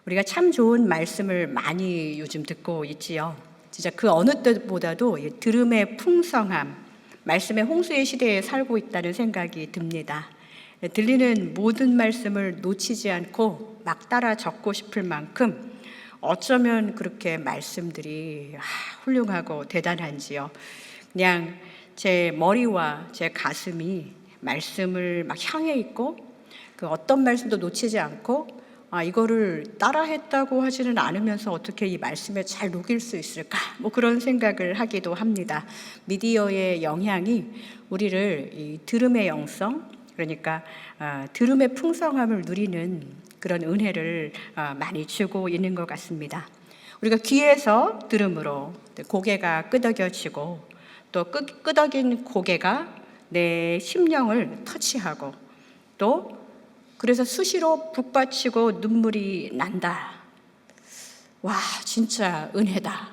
우리가 참 좋은 말씀을 많이 요즘 듣고 있지요. 진짜 그 어느 때보다도 이 들음의 풍성함, 말씀의 홍수의 시대에 살고 있다는 생각이 듭니다. 들리는 모든 말씀을 놓치지 않고 막 따라 적고 싶을 만큼 어쩌면 그렇게 말씀들이 훌륭하고 대단한지요. 그냥 제 머리와 제 가슴이 말씀을 막 향해 있고 그 어떤 말씀도 놓치지 않고 이거를 따라했다고 하지는 않으면서 어떻게 이 말씀에 잘 녹일 수 있을까? 뭐 그런 생각을 하기도 합니다. 미디어의 영향이 우리를 이 들음의 영성, 그러니까 들음의 풍성함을 누리는 그런 은혜를 많이 주고 있는 것 같습니다. 우리가 귀에서 들음으로 고개가 끄덕여지고 또 끄덕인 고개가 내 심령을 터치하고 또 그래서 수시로 북받치고 눈물이 난다. 와, 진짜 은혜다.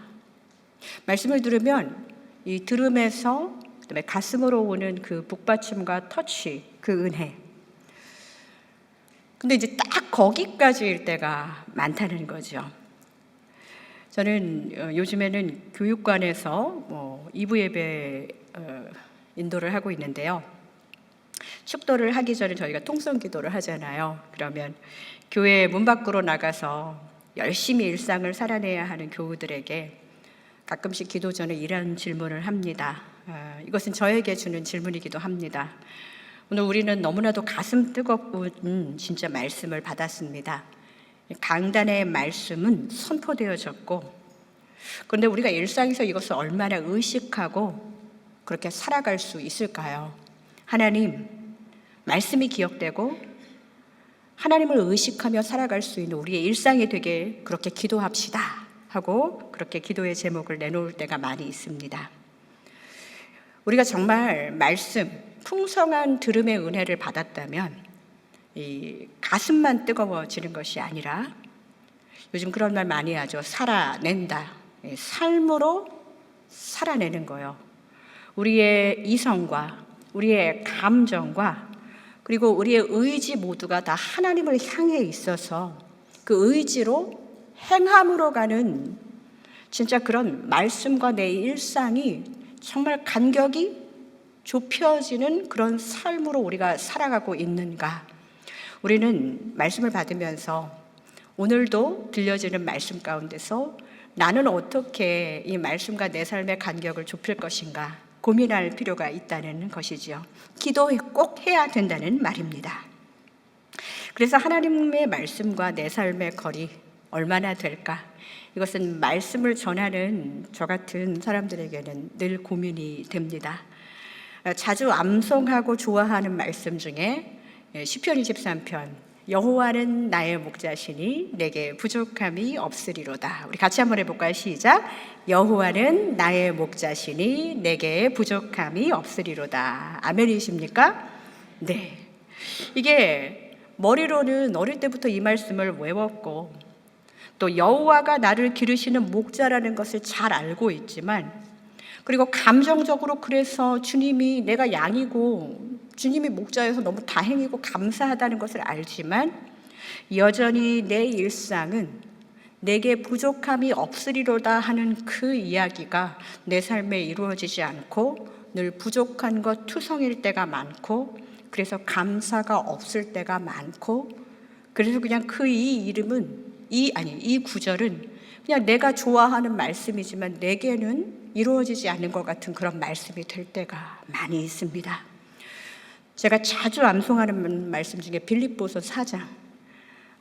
말씀을 들으면 이 들음에서 그다음에 가슴으로 오는 그 북받침과 터치, 그 은혜. 근데 이제 딱 거기까지일 때가 많다는 거죠. 저는 요즘에는 교육관에서 2부 예배 인도를 하고 있는데요. 축도를 하기 전에 저희가 통성 기도를 하잖아요. 그러면 교회 문 밖으로 나가서 열심히 일상을 살아내야 하는 교우들에게 가끔씩 기도 전에 이런 질문을 합니다. 이것은 저에게 주는 질문이기도 합니다. 오늘 우리는 너무나도 가슴 뜨겁고 진짜 말씀을 받았습니다. 강단의 말씀은 선포되어졌고, 그런데 우리가 일상에서 이것을 얼마나 의식하고 그렇게 살아갈 수 있을까요? 하나님, 말씀이 기억되고 하나님을 의식하며 살아갈 수 있는 우리의 일상이 되게 그렇게 기도합시다 하고 그렇게 기도의 제목을 내놓을 때가 많이 있습니다. 우리가 정말 말씀, 풍성한 들음의 은혜를 받았다면 이 가슴만 뜨거워지는 것이 아니라 요즘 그런 말 많이 하죠. 살아낸다. 삶으로 살아내는 거요. 우리의 이성과 우리의 감정과 그리고 우리의 의지 모두가 다 하나님을 향해 있어서 그 의지로 행함으로 가는 진짜 그런 말씀과 내 일상이 정말 간격이 좁혀지는 그런 삶으로 우리가 살아가고 있는가? 우리는 말씀을 받으면서 오늘도 들려지는 말씀 가운데서 나는 어떻게 이 말씀과 내 삶의 간격을 좁힐 것인가 고민할 필요가 있다는 것이지요. 기도 꼭 해야 된다는 말입니다. 그래서 하나님의 말씀과 내 삶의 거리 얼마나 될까? 이것은 말씀을 전하는 저 같은 사람들에게는 늘 고민이 됩니다. 자주 암송하고 좋아하는 말씀 중에 시편 23편 여호와는 나의 목자시니 내게 부족함이 없으리로다. 우리 같이 한번 해볼까요? 시작. 여호와는 나의 목자시니 내게 부족함이 없으리로다. 아멘이십니까? 네. 이게 머리로는 어릴 때부터 이 말씀을 외웠고 또 여호와가 나를 기르시는 목자라는 것을 잘 알고 있지만 그리고 감정적으로 그래서 주님이 내가 양이고 주님이 목자여서 너무 다행이고 감사하다는 것을 알지만 여전히 내 일상은 내게 부족함이 없으리로다 하는 그 이야기가 내 삶에 이루어지지 않고 늘 부족한 것 투성일 때가 많고 그래서 감사가 없을 때가 많고 그래서 그냥 이 구절은 그냥 내가 좋아하는 말씀이지만 내게는 이루어지지 않는 것 같은 그런 말씀이 될 때가 많이 있습니다. 제가 자주 암송하는 말씀 중에 빌립보서 4장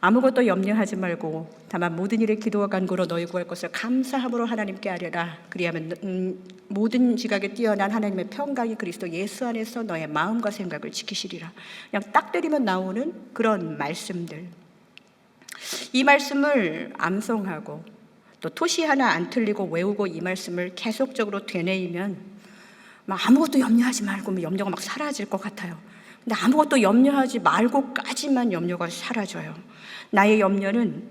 아무것도 염려하지 말고 다만 모든 일에 기도와 간구로 너희 구할 것을 감사함으로 하나님께 아뢰라. 그리하면 모든 지각에 뛰어난 하나님의 평강이 그리스도 예수 안에서 너의 마음과 생각을 지키시리라. 그냥 딱 때리면 나오는 그런 말씀들. 이 말씀을 암송하고 또 토시 하나 안 틀리고 외우고 이 말씀을 계속적으로 되뇌이면 막 아무것도 염려하지 말고 염려가 막 사라질 것 같아요. 근데 아무것도 염려하지 말고까지만 염려가 사라져요. 나의 염려는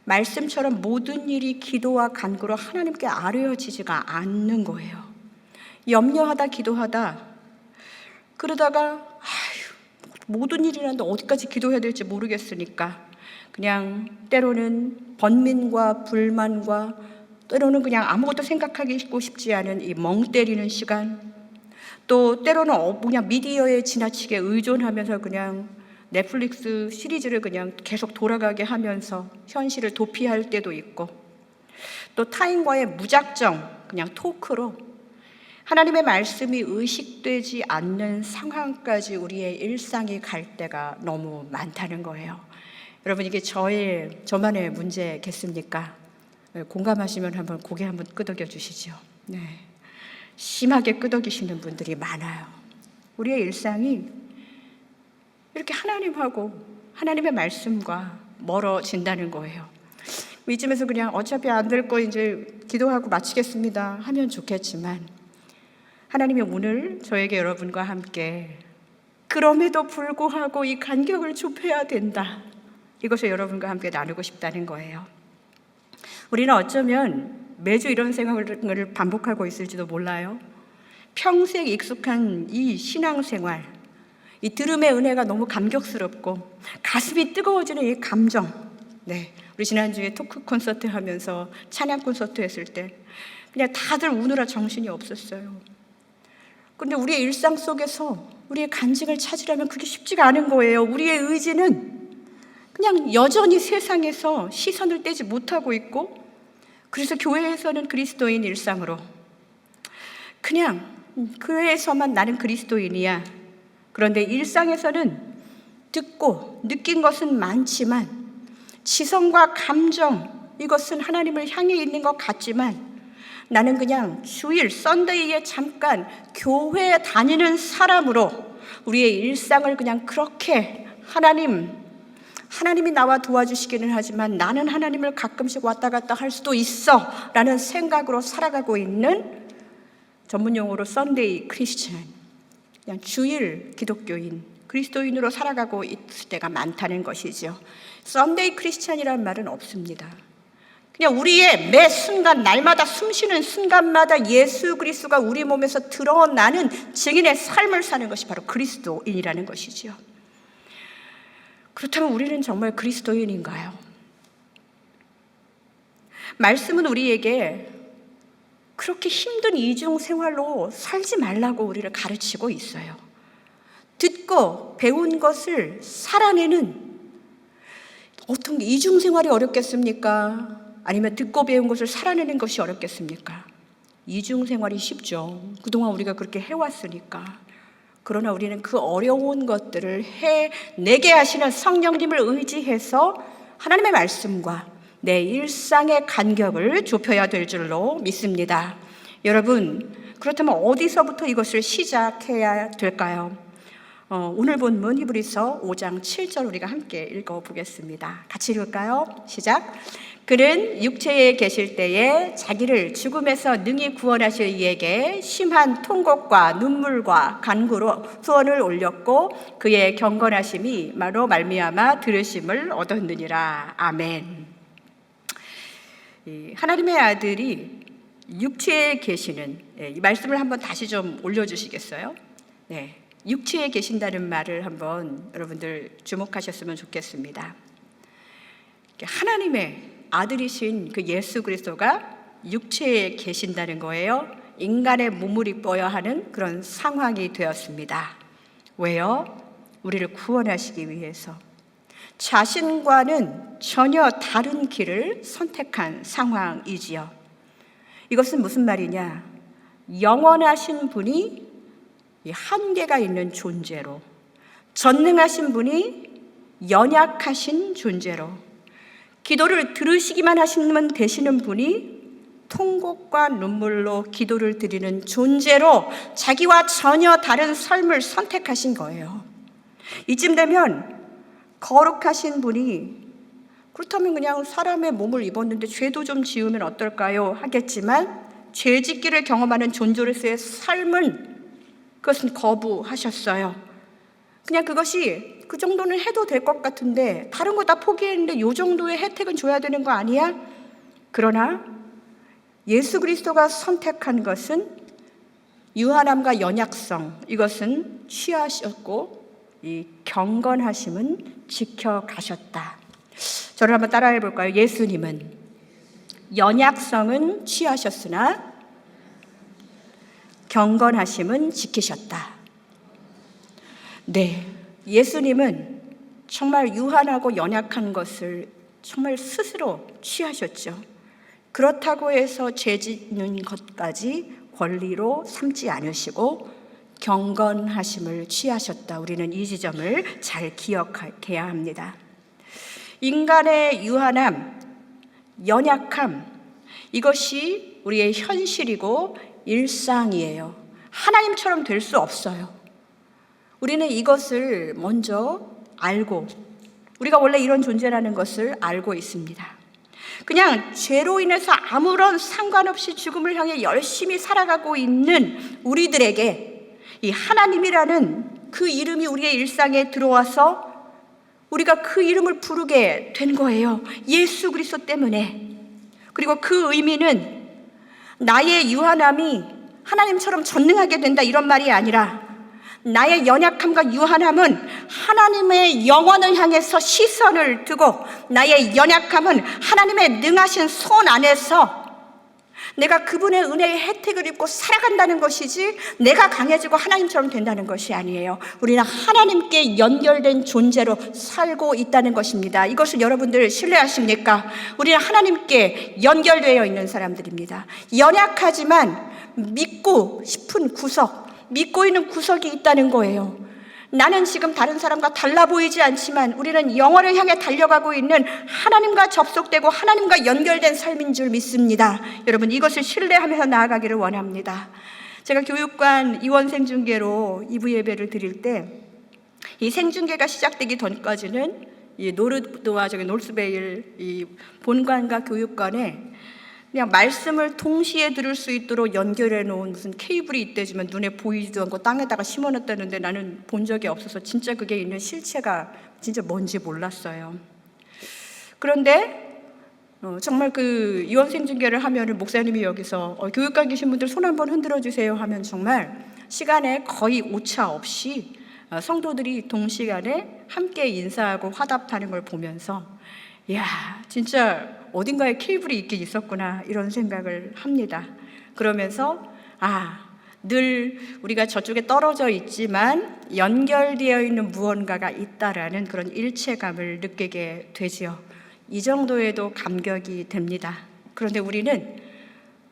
말씀처럼 모든 일이 기도와 간구로 하나님께 아뢰어지지가 않는 거예요. 염려하다 기도하다 그러다가 모든 일이라는데 어디까지 기도해야 될지 모르겠으니까 그냥 때로는 번민과 불만과 때로는 그냥 아무것도 생각하고 싶지 않은 이 멍 때리는 시간, 또 때로는 그냥 미디어에 지나치게 의존하면서 그냥 넷플릭스 시리즈를 그냥 계속 돌아가게 하면서 현실을 도피할 때도 있고, 또 타인과의 무작정 그냥 토크로 하나님의 말씀이 의식되지 않는 상황까지 우리의 일상이 갈 때가 너무 많다는 거예요. 여러분, 이게 저만의 문제겠습니까? 공감하시면 한번 고개 한번 끄덕여 주시죠. 네. 심하게 끄덕이시는 분들이 많아요. 우리의 일상이 이렇게 하나님하고 하나님의 말씀과 멀어진다는 거예요. 이쯤에서 그냥 어차피 안 될 거 이제 기도하고 마치겠습니다 하면 좋겠지만, 하나님이 오늘 저에게 여러분과 함께 그럼에도 불구하고 이 간격을 좁혀야 된다, 이것을 여러분과 함께 나누고 싶다는 거예요. 우리는 어쩌면 매주 이런 생각을 반복하고 있을지도 몰라요. 평생 익숙한 이 신앙생활, 이 들음의 은혜가 너무 감격스럽고 가슴이 뜨거워지는 이 감정. 네, 우리 지난주에 토크 콘서트 하면서 찬양 콘서트 했을 때 그냥 다들 우느라 정신이 없었어요. 그런데 우리의 일상 속에서 우리의 간증을 찾으려면 그게 쉽지가 않은 거예요. 우리의 의지는 그냥 여전히 세상에서 시선을 떼지 못하고 있고, 그래서 교회에서는 그리스도인 일상으로 그냥 교회에서만 나는 그리스도인이야. 그런데 일상에서는 듣고 느낀 것은 많지만 지성과 감정, 이것은 하나님을 향해 있는 것 같지만 나는 그냥 주일 썬데이에 잠깐 교회에 다니는 사람으로 우리의 일상을 그냥 그렇게 하나님이 나와 도와주시기는 하지만 나는 하나님을 가끔씩 왔다 갔다 할 수도 있어 라는 생각으로 살아가고 있는, 전문용어로 썬데이 크리스천, 그냥 주일 기독교인, 그리스도인으로 살아가고 있을 때가 많다는 것이죠. 썬데이 크리스천이라는 말은 없습니다. 그냥 우리의 매 순간, 날마다 숨쉬는 순간마다 예수 그리스도가 우리 몸에서 드러나는 증인의 삶을 사는 것이 바로 그리스도인이라는 것이죠. 그렇다면 우리는 정말 그리스도인인가요? 말씀은 우리에게 그렇게 힘든 이중 생활로 살지 말라고 우리를 가르치고 있어요. 듣고 배운 것을 살아내는, 어떤 이중 생활이 어렵겠습니까? 아니면 듣고 배운 것을 살아내는 것이 어렵겠습니까? 이중 생활이 쉽죠. 그동안 우리가 그렇게 해왔으니까. 그러나 우리는 그 어려운 것들을 해내게 하시는 성령님을 의지해서 하나님의 말씀과 내 일상의 간격을 좁혀야 될 줄로 믿습니다. 여러분, 그렇다면 어디서부터 이것을 시작해야 될까요? 오늘 본문 히브리서 5장 7절 우리가 함께 읽어보겠습니다. 같이 읽을까요? 시작. 그는 육체에 계실 때에 자기를 죽음에서 능히 구원하실 이에게 심한 통곡과 눈물과 간구로 소원을 올렸고 그의 경건하심이 마로 말미암아 들으심을 얻었느니라. 아멘. 하나님의 아들이 육체에 계시는, 이 말씀을 한번 다시 좀 올려주시겠어요? 네, 육체에 계신다는 말을 한번 여러분들 주목하셨으면 좋겠습니다. 하나님의 아들이신 그 예수 그리스도가 육체에 계신다는 거예요. 인간의 몸을 입어야 하는 그런 상황이 되었습니다. 왜요? 우리를 구원하시기 위해서 자신과는 전혀 다른 길을 선택한 상황이지요. 이것은 무슨 말이냐? 영원하신 분이 한계가 있는 존재로, 전능하신 분이 연약하신 존재로, 기도를 들으시기만 하시면 되시는 분이 통곡과 눈물로 기도를 드리는 존재로 자기와 전혀 다른 삶을 선택하신 거예요. 이쯤 되면 거룩하신 분이, 그렇다면 그냥 사람의 몸을 입었는데 죄도 좀 지으면 어떨까요? 하겠지만 죄 짓기를 경험하는 존재로서의 삶은 그것은 거부하셨어요. 그냥 그것이 그 정도는 해도 될 것 같은데 다른 거 다 포기했는데 이 정도의 혜택은 줘야 되는 거 아니야? 그러나 예수 그리스도가 선택한 것은 유한함과 연약성, 이것은 취하셨고 이 경건하심은 지켜가셨다. 저를 한번 따라해 볼까요? 예수님은 연약성은 취하셨으나 경건하심은 지키셨다. 네, 예수님은 정말 유한하고 연약한 것을 정말 스스로 취하셨죠. 그렇다고 해서 죄 짓는 것까지 권리로 삼지 않으시고 경건하심을 취하셨다. 우리는 이 지점을 잘 기억해야 합니다. 인간의 유한함, 연약함, 이것이 우리의 현실이고 일상이에요. 하나님처럼 될 수 없어요. 우리는 이것을 먼저 알고, 우리가 원래 이런 존재라는 것을 알고 있습니다. 그냥 죄로 인해서 아무런 상관없이 죽음을 향해 열심히 살아가고 있는 우리들에게 이 하나님이라는 그 이름이 우리의 일상에 들어와서 우리가 그 이름을 부르게 된 거예요. 예수 그리스도 때문에. 그리고 그 의미는 나의 유한함이 하나님처럼 전능하게 된다 이런 말이 아니라 나의 연약함과 유한함은 하나님의 영원을 향해서 시선을 두고 나의 연약함은 하나님의 능하신 손 안에서 내가 그분의 은혜의 혜택을 입고 살아간다는 것이지 내가 강해지고 하나님처럼 된다는 것이 아니에요. 우리는 하나님께 연결된 존재로 살고 있다는 것입니다. 이것을 여러분들 신뢰하십니까? 우리는 하나님께 연결되어 있는 사람들입니다. 연약하지만 믿고 싶은 구석, 믿고 있는 구석이 있다는 거예요. 나는 지금 다른 사람과 달라 보이지 않지만 우리는 영원을 향해 달려가고 있는 하나님과 접속되고 하나님과 연결된 삶인 줄 믿습니다. 여러분, 이것을 신뢰하면서 나아가기를 원합니다. 제가 교육관 이원 생중계로 2부 예배를 드릴 때 이 생중계가 시작되기 전까지는 이 노르드와 저기 노스베일 이 본관과 교육관에 그냥 말씀을 동시에 들을 수 있도록 연결해 놓은 무슨 케이블이 있대지만 눈에 보이지도 않고 땅에다가 심어놨다는데 나는 본 적이 없어서 진짜 그게 있는 실체가 진짜 뭔지 몰랐어요. 그런데 정말 그 이원생 중계를 하면은 목사님이 여기서 교육관 계신 분들 손 한번 흔들어 주세요 하면 정말 시간에 거의 오차 없이 성도들이 동시간에 함께 인사하고 화답하는 걸 보면서 이야, 진짜 어딘가에 케이블이 있긴 있었구나 이런 생각을 합니다. 그러면서 늘 우리가 저쪽에 떨어져 있지만 연결되어 있는 무언가가 있다라는 그런 일체감을 느끼게 되지요. 이 정도에도 감격이 됩니다. 그런데 우리는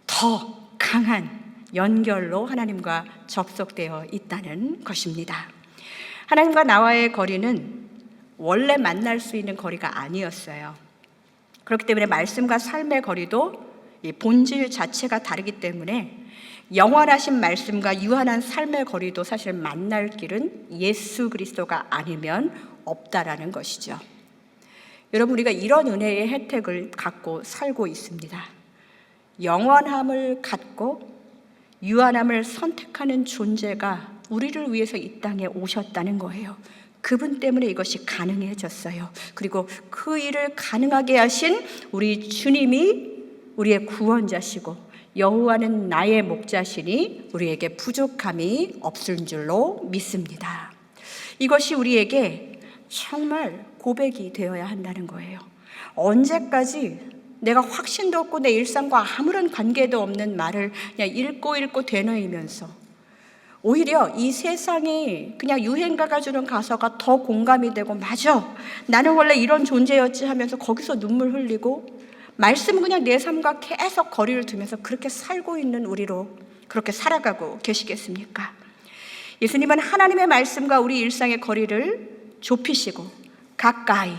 더 강한 연결로 하나님과 접속되어 있다는 것입니다. 하나님과 나와의 거리는 원래 만날 수 있는 거리가 아니었어요. 그렇기 때문에 말씀과 삶의 거리도 이 본질 자체가 다르기 때문에 영원하신 말씀과 유한한 삶의 거리도 사실 만날 길은 예수 그리스도가 아니면 없다라는 것이죠. 여러분, 우리가 이런 은혜의 혜택을 갖고 살고 있습니다. 영원함을 갖고 유한함을 선택하는 존재가 우리를 위해서 이 땅에 오셨다는 거예요. 그분 때문에 이것이 가능해졌어요. 그리고 그 일을 가능하게 하신 우리 주님이 우리의 구원자시고 여호와는 나의 목자시니 우리에게 부족함이 없을 줄로 믿습니다. 이것이 우리에게 정말 고백이 되어야 한다는 거예요. 언제까지 내가 확신도 없고 내 일상과 아무런 관계도 없는 말을 그냥 읽고 되뇌이면서 오히려 이 세상이 그냥 유행가가 주는 가사가 더 공감이 되고 맞아, 나는 원래 이런 존재였지 하면서 거기서 눈물 흘리고 말씀은 그냥 내 삶과 계속 거리를 두면서 그렇게 살고 있는 우리로 그렇게 살아가고 계시겠습니까? 예수님은 하나님의 말씀과 우리 일상의 거리를 좁히시고 가까이,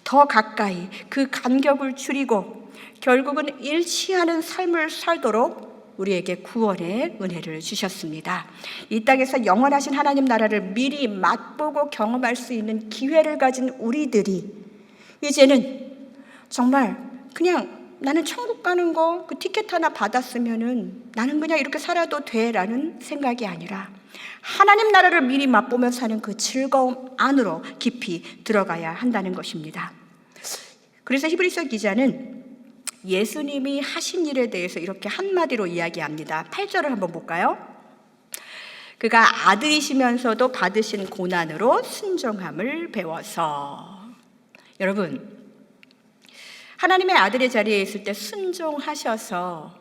더 가까이 그 간격을 줄이고 결국은 일치하는 삶을 살도록 우리에게 구원의 은혜를 주셨습니다. 이 땅에서 영원하신 하나님 나라를 미리 맛보고 경험할 수 있는 기회를 가진 우리들이 이제는 정말 그냥 나는 천국 가는 거 그 티켓 하나 받았으면은 나는 그냥 이렇게 살아도 돼라는 생각이 아니라 하나님 나라를 미리 맛보며 사는 그 즐거움 안으로 깊이 들어가야 한다는 것입니다. 그래서 히브리서 기자는 예수님이 하신 일에 대해서 이렇게 한마디로 이야기합니다. 8절을 한번 볼까요? 그가 아들이시면서도 받으신 고난으로 순종함을 배워서. 여러분, 하나님의 아들의 자리에 있을 때 순종하셔서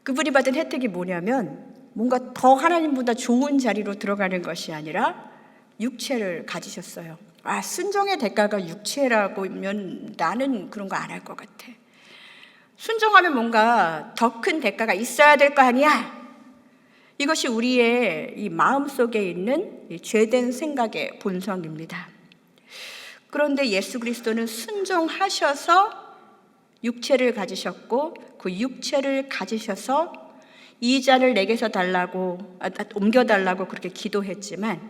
그분이 받은 혜택이 뭐냐면 뭔가 더 하나님보다 좋은 자리로 들어가는 것이 아니라 육체를 가지셨어요. 순종의 대가가 육체라고 하면 나는 그런 거 안 할 것 같아. 순종하면 뭔가 더 큰 대가가 있어야 될 거 아니야. 이것이 우리의 이 마음속에 있는 죄된 생각의 본성입니다. 그런데 예수 그리스도는 순종하셔서 육체를 가지셨고 그 육체를 가지셔서 이 잔을 내게서 옮겨달라고 그렇게 기도했지만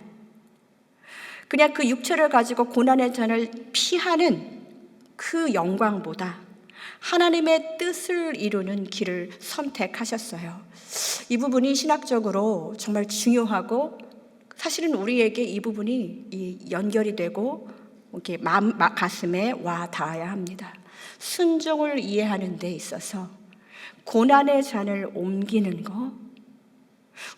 그냥 그 육체를 가지고 고난의 잔을 피하는 그 영광보다 하나님의 뜻을 이루는 길을 선택하셨어요. 이 부분이 신학적으로 정말 중요하고 사실은 우리에게 이 부분이 연결이 되고 이렇게 가슴에 와 닿아야 합니다. 순종을 이해하는 데 있어서 고난의 잔을 옮기는 거,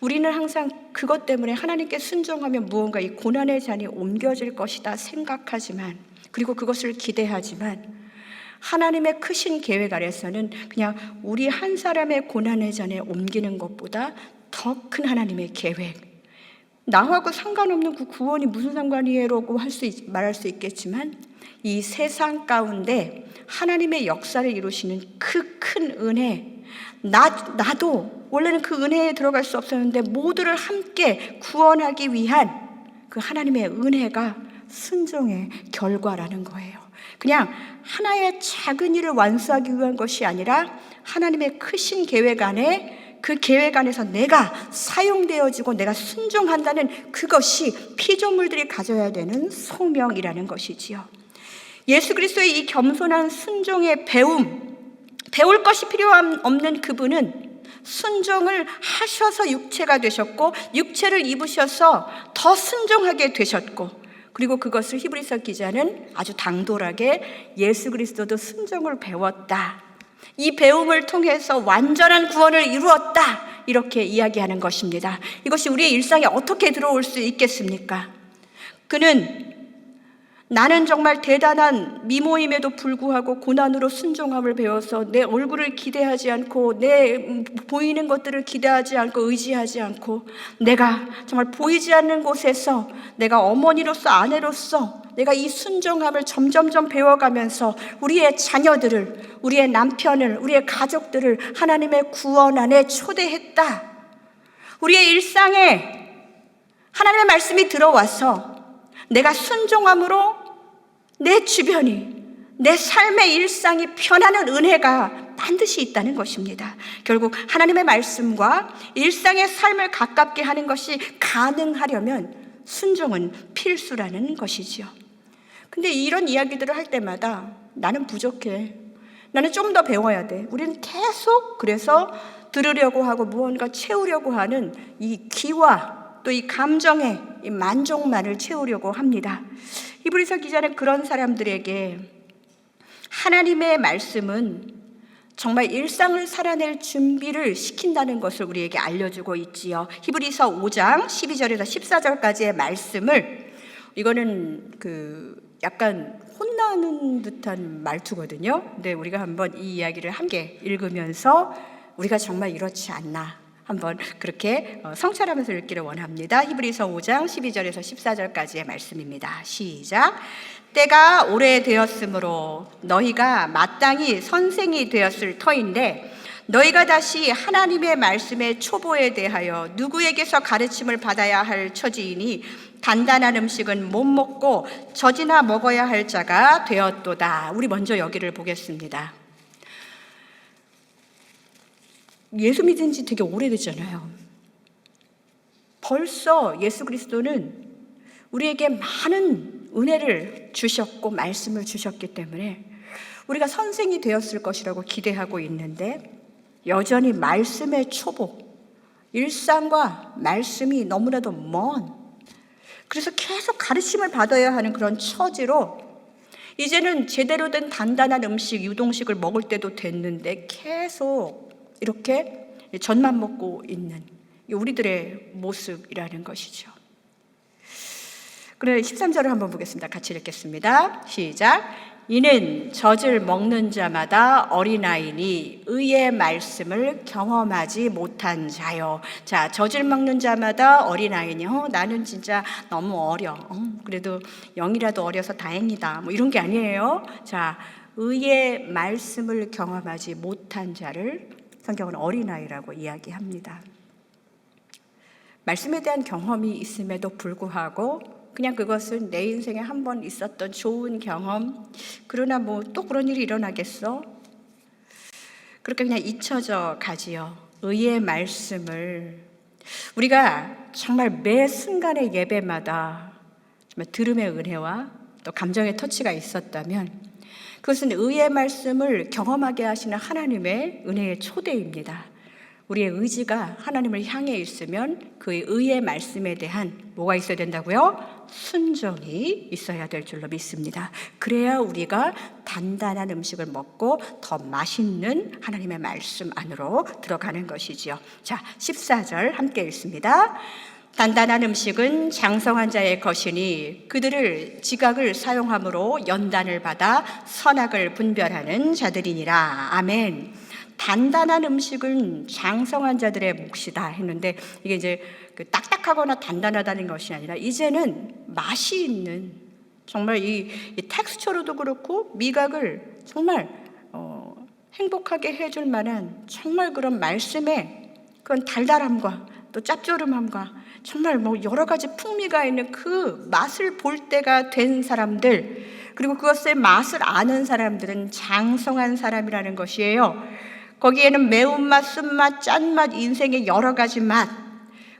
우리는 항상 그것 때문에 하나님께 순종하면 무언가 이 고난의 잔이 옮겨질 것이다 생각하지만, 그리고 그것을 기대하지만 하나님의 크신 계획 아래서는 그냥 우리 한 사람의 고난의 잔에 옮기는 것보다 더 큰 하나님의 계획, 나하고 상관없는 그 구원이 무슨 상관이에요라고 말할 수 있겠지만 이 세상 가운데 하나님의 역사를 이루시는 그 큰 은혜, 나도 원래는 그 은혜에 들어갈 수 없었는데 모두를 함께 구원하기 위한 그 하나님의 은혜가 순종의 결과라는 거예요. 그냥 하나의 작은 일을 완수하기 위한 것이 아니라 하나님의 크신 계획 안에, 그 계획 안에서 내가 사용되어지고 내가 순종한다는 그것이 피조물들이 가져야 되는 소명이라는 것이지요. 예수 그리스도의 이 겸손한 순종의 배울 것이 필요 없는 그분은 순종을 하셔서 육체가 되셨고 육체를 입으셔서 더 순종하게 되셨고, 그리고 그것을 히브리서 기자는 아주 당돌하게 예수 그리스도도 순종을 배웠다, 이 배움을 통해서 완전한 구원을 이루었다, 이렇게 이야기하는 것입니다. 이것이 우리의 일상에 어떻게 들어올 수 있겠습니까? 그는 나는 정말 대단한 미모임에도 불구하고 고난으로 순종함을 배워서 내 얼굴을 기대하지 않고 내 보이는 것들을 기대하지 않고 의지하지 않고 내가 정말 보이지 않는 곳에서 내가 어머니로서 아내로서 내가 이 순종함을 점점점 배워가면서 우리의 자녀들을, 우리의 남편을, 우리의 가족들을 하나님의 구원 안에 초대했다. 우리의 일상에 하나님의 말씀이 들어와서 내가 순종함으로 내 주변이, 내 삶의 일상이 변하는 은혜가 반드시 있다는 것입니다. 결국 하나님의 말씀과 일상의 삶을 가깝게 하는 것이 가능하려면 순종은 필수라는 것이지요. 근데 이런 이야기들을 할 때마다 나는 부족해, 나는 좀 더 배워야 돼, 우리는 계속 그래서 들으려고 하고 무언가 채우려고 하는 이 귀와 또 이 감정의 이 만족만을 채우려고 합니다. 히브리서 기자는 그런 사람들에게 하나님의 말씀은 정말 일상을 살아낼 준비를 시킨다는 것을 우리에게 알려주고 있지요. 히브리서 5장 12절에서 14절까지의 말씀을, 이거는 약간 혼나는 듯한 말투거든요. 근데 우리가 한번 이 이야기를 함께 읽으면서 우리가 정말 이렇지 않나 한번 그렇게 성찰하면서 읽기를 원합니다. 히브리서 5장 12절에서 14절까지의 말씀입니다. 시작. 때가 오래되었으므로 너희가 마땅히 선생이 되었을 터인데 너희가 다시 하나님의 말씀의 초보에 대하여 누구에게서 가르침을 받아야 할 처지이니 단단한 음식은 못 먹고 젖이나 먹어야 할 자가 되었도다. 우리 먼저 여기를 보겠습니다. 예수 믿은 지 되게 오래됐잖아요. 벌써 예수 그리스도는 우리에게 많은 은혜를 주셨고 말씀을 주셨기 때문에 우리가 선생이 되었을 것이라고 기대하고 있는데 여전히 말씀의 초보, 일상과 말씀이 너무나도 먼, 그래서 계속 가르침을 받아야 하는 그런 처지로 이제는 제대로 된 단단한 음식, 유동식을 먹을 때도 됐는데 계속 이렇게 젖만 먹고 있는 우리들의 모습이라는 것이죠. 그래 13절을 한번 보겠습니다. 같이 읽겠습니다. 시작. 이는 젖을 먹는 자마다 어린아이니 의의 말씀을 경험하지 못한 자요. 자, 젖을 먹는 자마다 어린아이니, 나는 진짜 너무 어려. 그래도 영이라도 어려서 다행이다. 뭐 이런 게 아니에요. 자, 의의 말씀을 경험하지 못한 자를 성경은 어린아이라고 이야기합니다. 말씀에 대한 경험이 있음에도 불구하고 그냥 그것은 내 인생에 한 번 있었던 좋은 경험, 그러나 뭐 또 그런 일이 일어나겠어? 그렇게 그냥 잊혀져 가지요. 의의 말씀을 우리가 정말 매 순간의 예배마다 정말 들음의 은혜와 또 감정의 터치가 있었다면 그것은 의의 말씀을 경험하게 하시는 하나님의 은혜의 초대입니다. 우리의 의지가 하나님을 향해 있으면 그의 의의 말씀에 대한 뭐가 있어야 된다고요? 순종이 있어야 될 줄로 믿습니다. 그래야 우리가 단단한 음식을 먹고 더 맛있는 하나님의 말씀 안으로 들어가는 것이지요. 자, 14절 함께 읽습니다. 단단한 음식은 장성한 자의 것이니 그들을 지각을 사용함으로 연단을 받아 선악을 분별하는 자들이니라. 아멘. 단단한 음식은 장성한 자들의 몫이다 했는데 이게 이제 딱딱하거나 단단하다는 것이 아니라 이제는 맛이 있는 정말 이 텍스처로도 그렇고 미각을 정말 행복하게 해줄 만한 정말 그런 말씀의 그런 달달함과 또 짭조름함과 정말 뭐 여러 가지 풍미가 있는 그 맛을 볼 때가 된 사람들, 그리고 그것의 맛을 아는 사람들은 장성한 사람이라는 것이에요. 거기에는 매운맛, 쓴맛, 짠맛, 인생의 여러 가지 맛,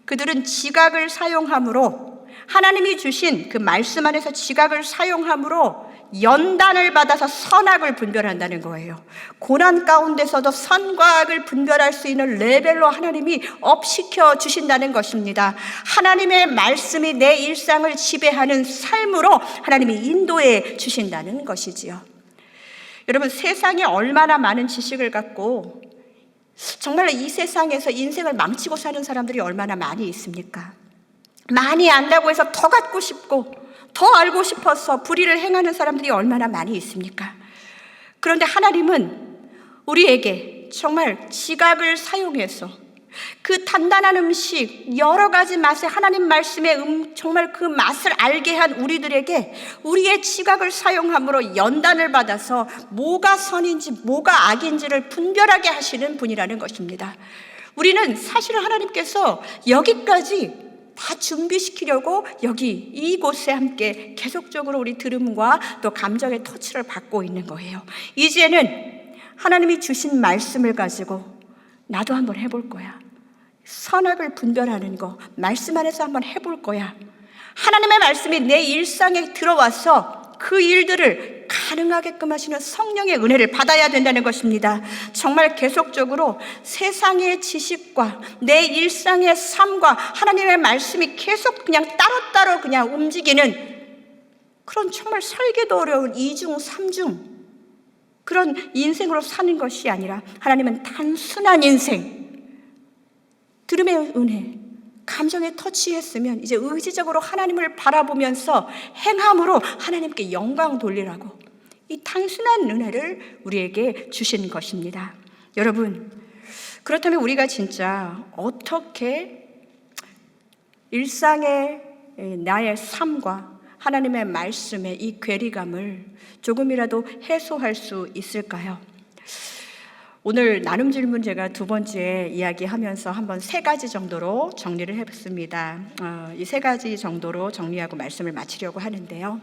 그들은 지각을 사용함으로 하나님이 주신 그 말씀 안에서 지각을 사용함으로 연단을 받아서 선악을 분별한다는 거예요. 고난 가운데서도 선과 악을 분별할 수 있는 레벨로 하나님이 업시켜 주신다는 것입니다. 하나님의 말씀이 내 일상을 지배하는 삶으로 하나님이 인도해 주신다는 것이지요. 여러분, 세상에 얼마나 많은 지식을 갖고 정말 이 세상에서 인생을 망치고 사는 사람들이 얼마나 많이 있습니까? 많이 안다고 해서 더 갖고 싶고 더 알고 싶어서 불의를 행하는 사람들이 얼마나 많이 있습니까? 그런데 하나님은 우리에게 정말 지각을 사용해서 그 단단한 음식, 여러 가지 맛의 하나님 말씀의 정말 그 맛을 알게 한 우리들에게 우리의 지각을 사용함으로 연단을 받아서 뭐가 선인지 뭐가 악인지를 분별하게 하시는 분이라는 것입니다. 우리는 사실은 하나님께서 여기까지 다 준비시키려고 여기 이곳에 함께 계속적으로 우리 들음과 또 감정의 터치를 받고 있는 거예요. 이제는 하나님이 주신 말씀을 가지고 나도 한번 해볼 거야. 선악을 분별하는 거 말씀 안에서 한번 해볼 거야. 하나님의 말씀이 내 일상에 들어와서 그 일들을 가능하게끔 하시는 성령의 은혜를 받아야 된다는 것입니다. 정말 계속적으로 세상의 지식과 내 일상의 삶과 하나님의 말씀이 계속 그냥 따로따로 그냥 움직이는 그런 정말 살기도 어려운 이중 삼중 그런 인생으로 사는 것이 아니라 하나님은 단순한 인생, 들음의 은혜, 감정에 터치했으면 이제 의지적으로 하나님을 바라보면서 행함으로 하나님께 영광 돌리라고 이 단순한 은혜를 우리에게 주신 것입니다. 여러분, 그렇다면 우리가 진짜 어떻게 일상의 나의 삶과 하나님의 말씀의 이 괴리감을 조금이라도 해소할 수 있을까요? 오늘 나눔 질문 제가 두 번째 이야기하면서 한번 세 가지 정도로 정리를 해봤습니다. 이 세 가지 정도로 정리하고 말씀을 마치려고 하는데요.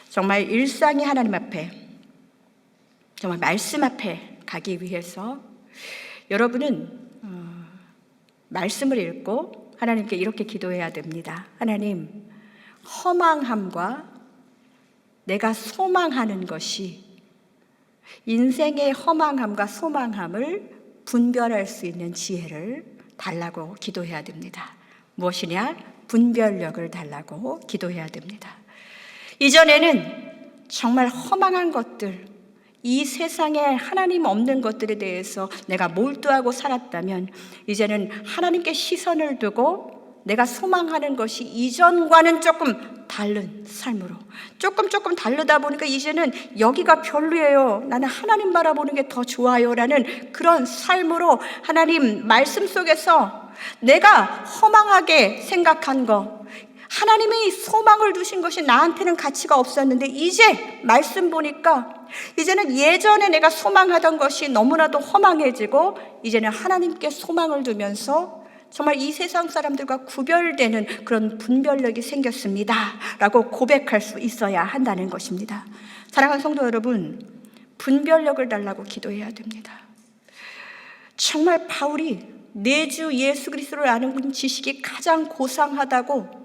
정말 일상이 하나님 앞에, 정말 말씀 앞에 가기 위해서 여러분은 말씀을 읽고 하나님께 이렇게 기도해야 됩니다. 하나님, 허망함과 내가 소망하는 것이 인생의 허망함과 소망함을 분별할 수 있는 지혜를 달라고 기도해야 됩니다. 무엇이냐? 분별력을 달라고 기도해야 됩니다. 이전에는 정말 허망한 것들, 이 세상에 하나님 없는 것들에 대해서 내가 몰두하고 살았다면 이제는 하나님께 시선을 두고 내가 소망하는 것이 이전과는 조금 다른 삶으로, 조금 다르다 보니까 이제는 여기가 별로예요, 나는 하나님 바라보는 게 더 좋아요 라는 그런 삶으로 하나님 말씀 속에서 내가 허망하게 생각한 거, 하나님이 소망을 두신 것이 나한테는 가치가 없었는데 이제 말씀 보니까 이제는 예전에 내가 소망하던 것이 너무나도 허망해지고 이제는 하나님께 소망을 두면서 정말 이 세상 사람들과 구별되는 그런 분별력이 생겼습니다 라고 고백할 수 있어야 한다는 것입니다. 사랑하는 성도 여러분, 분별력을 달라고 기도해야 됩니다. 정말 바울이 내 주 예수 그리스도를 아는 지식이 가장 고상하다고,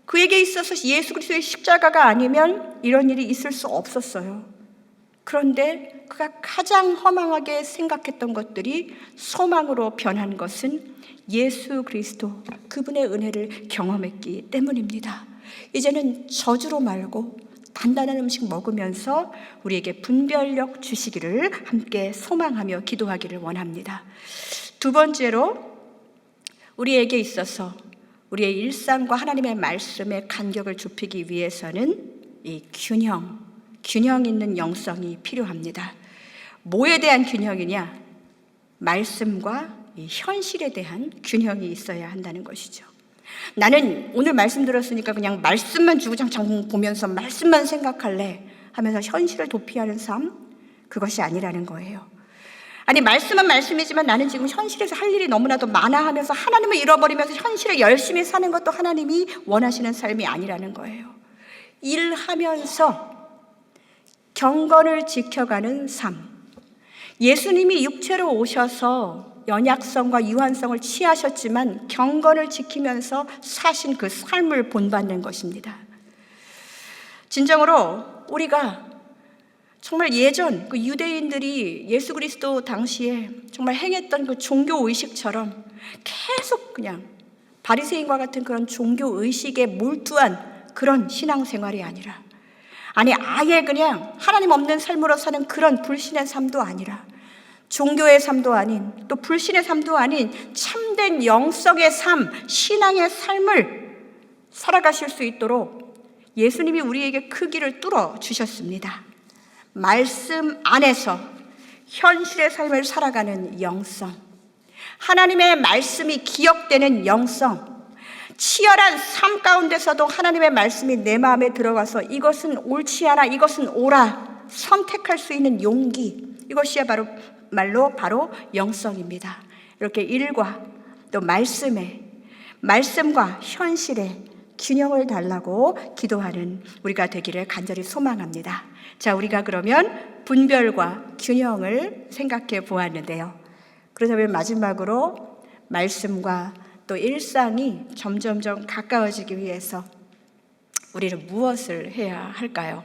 그에게 있어서 예수 그리스도의 십자가가 아니면 이런 일이 있을 수 없었어요. 그런데 그가 가장 허망하게 생각했던 것들이 소망으로 변한 것은 예수 그리스도, 그분의 은혜를 경험했기 때문입니다. 이제는 저주로 말고 단단한 음식 먹으면서 우리에게 분별력 주시기를 함께 소망하며 기도하기를 원합니다. 두 번째로, 우리에게 있어서 우리의 일상과 하나님의 말씀의 간격을 좁히기 위해서는 이 균형 있는 영성이 필요합니다. 뭐에 대한 균형이냐? 말씀과 이 현실에 대한 균형이 있어야 한다는 것이죠. 나는 오늘 말씀 들었으니까 그냥 말씀만 주구장창 보면서 말씀만 생각할래 하면서 현실을 도피하는 삶, 그것이 아니라는 거예요. 아니, 말씀은 말씀이지만 나는 지금 현실에서 할 일이 너무나도 많아 하면서 하나님을 잃어버리면서 현실에 열심히 사는 것도 하나님이 원하시는 삶이 아니라는 거예요. 일하면서 경건을 지켜가는 삶. 예수님이 육체로 오셔서 연약성과 유한성을 취하셨지만 경건을 지키면서 사신 그 삶을 본받는 것입니다. 진정으로 우리가 정말 예전 그 유대인들이 예수 그리스도 당시에 정말 행했던 그 종교 의식처럼 계속 그냥 바리새인과 같은 그런 종교 의식에 몰두한 그런 신앙생활이 아니라, 아니 아예 그냥 하나님 없는 삶으로 사는 그런 불신의 삶도 아니라, 종교의 삶도 아닌 또 불신의 삶도 아닌 참된 영성의 삶, 신앙의 삶을 살아가실 수 있도록 예수님이 우리에게 그 길을 뚫어 주셨습니다. 말씀 안에서 현실의 삶을 살아가는 영성, 하나님의 말씀이 기억되는 영성, 치열한 삶 가운데서도 하나님의 말씀이 내 마음에 들어가서 이것은 옳지 않아, 이것은 옳아 선택할 수 있는 용기, 이것이야 바로 영성입니다. 이렇게 일과 또 말씀과 현실의 균형을 달라고 기도하는 우리가 되기를 간절히 소망합니다. 자, 우리가 그러면 분별과 균형을 생각해 보았는데요. 그렇다면 마지막으로 말씀과 또 일상이 점점점 가까워지기 위해서 우리는 무엇을 해야 할까요?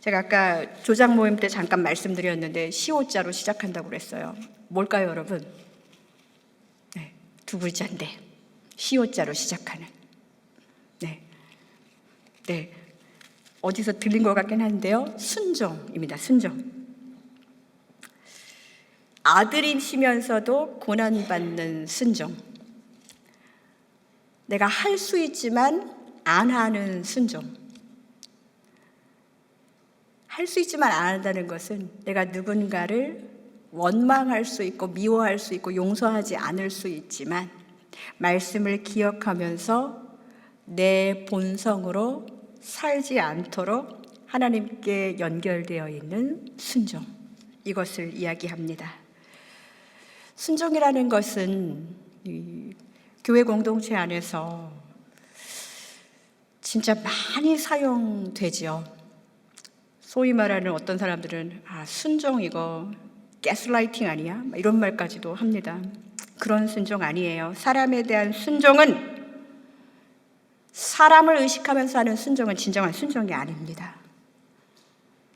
제가 아까 조장 모임 때 잠깐 말씀드렸는데 시오자로 시작한다고 그랬어요. 뭘까요, 여러분? 네, 두 글자인데 시오자로 시작하는. 네, 어디서 들린 것 같긴 한데요. 순종입니다. 순종. 아들이시면서도 고난받는 순종. 내가 할 수 있지만 안 하는 순종. 할 수 있지만 안 한다는 것은 내가 누군가를 원망할 수 있고 미워할 수 있고 용서하지 않을 수 있지만 말씀을 기억하면서 내 본성으로 살지 않도록 하나님께 연결되어 있는 순종, 이것을 이야기합니다. 순종이라는 것은 이 교회 공동체 안에서 진짜 많이 사용되죠. 소위 말하는 어떤 사람들은 순종 이거 가스라이팅 아니야? 이런 말까지도 합니다. 그런 순종 아니에요. 사람에 대한 순종은, 사람을 의식하면서 하는 순종은 진정한 순종이 아닙니다.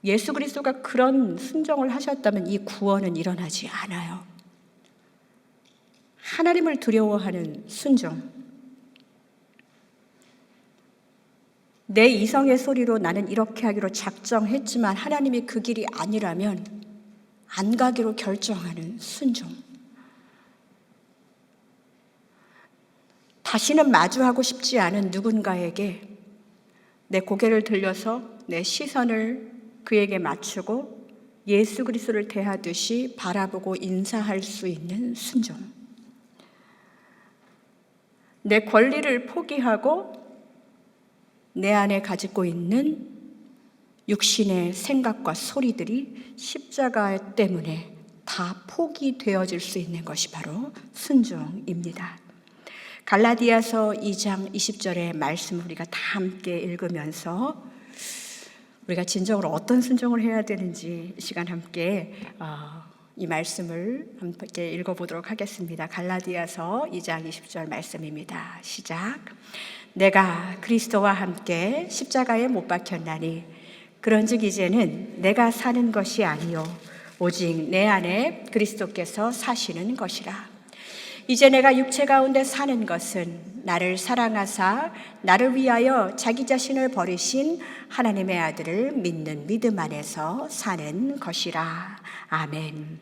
예수 그리스도가 그런 순종을 하셨다면 이 구원은 일어나지 않아요. 하나님을 두려워하는 순종. 내 이성의 소리로 나는 이렇게 하기로 작정했지만 하나님이 그 길이 아니라면 안 가기로 결정하는 순종. 다시는 마주하고 싶지 않은 누군가에게 내 고개를 들려서 내 시선을 그에게 맞추고 예수 그리스도를 대하듯이 바라보고 인사할 수 있는 순종. 내 권리를 포기하고 내 안에 가지고 있는 육신의 생각과 소리들이 십자가 때문에 다 포기되어질 수 있는 것이 바로 순종입니다. 갈라디아서 2장 20절의 말씀을 우리가 다 함께 읽으면서 우리가 진정으로 어떤 순종을 해야 되는지 이 시간 함께 이 말씀을 함께 읽어보도록 하겠습니다. 갈라디아서 2장 20절 말씀입니다. 시작. 내가 그리스도와 함께 십자가에 못 박혔나니 그런즉 이제는 내가 사는 것이 아니요 오직 내 안에 그리스도께서 사시는 것이라. 이제 내가 육체 가운데 사는 것은 나를 사랑하사 나를 위하여 자기 자신을 버리신 하나님의 아들을 믿는 믿음 안에서 사는 것이라. 아멘.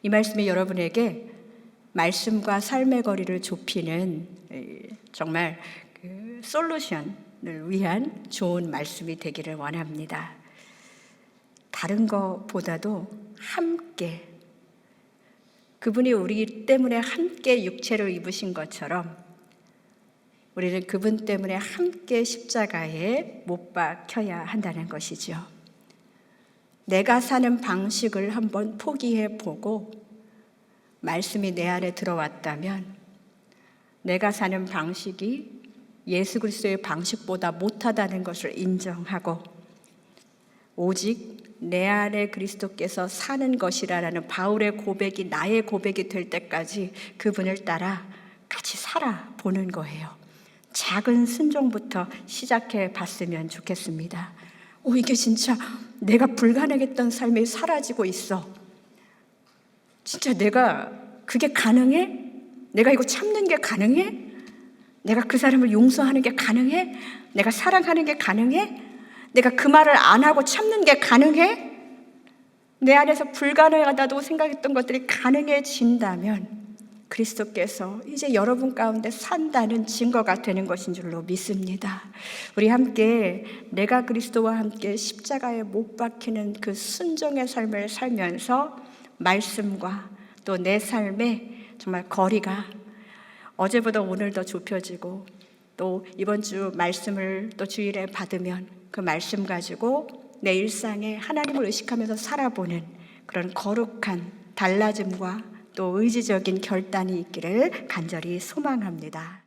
이 말씀이 여러분에게 말씀과 삶의 거리를 좁히는 정말 솔루션을 위한 좋은 말씀이 되기를 원합니다. 다른 것보다도 함께 그분이 우리 때문에 함께 육체를 입으신 것처럼 우리는 그분 때문에 함께 십자가에 못 박혀야 한다는 것이죠. 내가 사는 방식을 한번 포기해 보고 말씀이 내 안에 들어왔다면 내가 사는 방식이 예수 그리스도의 방식보다 못하다는 것을 인정하고 오직 내 안에 그리스도께서 사는 것이라는 바울의 고백이 나의 고백이 될 때까지 그분을 따라 같이 살아보는 거예요. 작은 순종부터 시작해 봤으면 좋겠습니다. 이게 진짜 내가 불가능했던 삶이 사라지고 있어. 진짜 내가 그게 가능해? 내가 이거 참는 게 가능해? 내가 그 사람을 용서하는 게 가능해? 내가 사랑하는 게 가능해? 내가 그 말을 안 하고 참는 게 가능해? 내 안에서 불가능하다고 생각했던 것들이 가능해진다면 그리스도께서 이제 여러분 가운데 산다는 증거가 되는 것인 줄로 믿습니다. 우리 함께 내가 그리스도와 함께 십자가에 못 박히는 그 순종의 삶을 살면서 말씀과 또 내 삶에 정말 거리가 어제보다 오늘 더 좁혀지고 또 이번 주 말씀을 또 주일에 받으면 그 말씀 가지고 내 일상에 하나님을 의식하면서 살아보는 그런 거룩한 달라짐과 또 의지적인 결단이 있기를 간절히 소망합니다.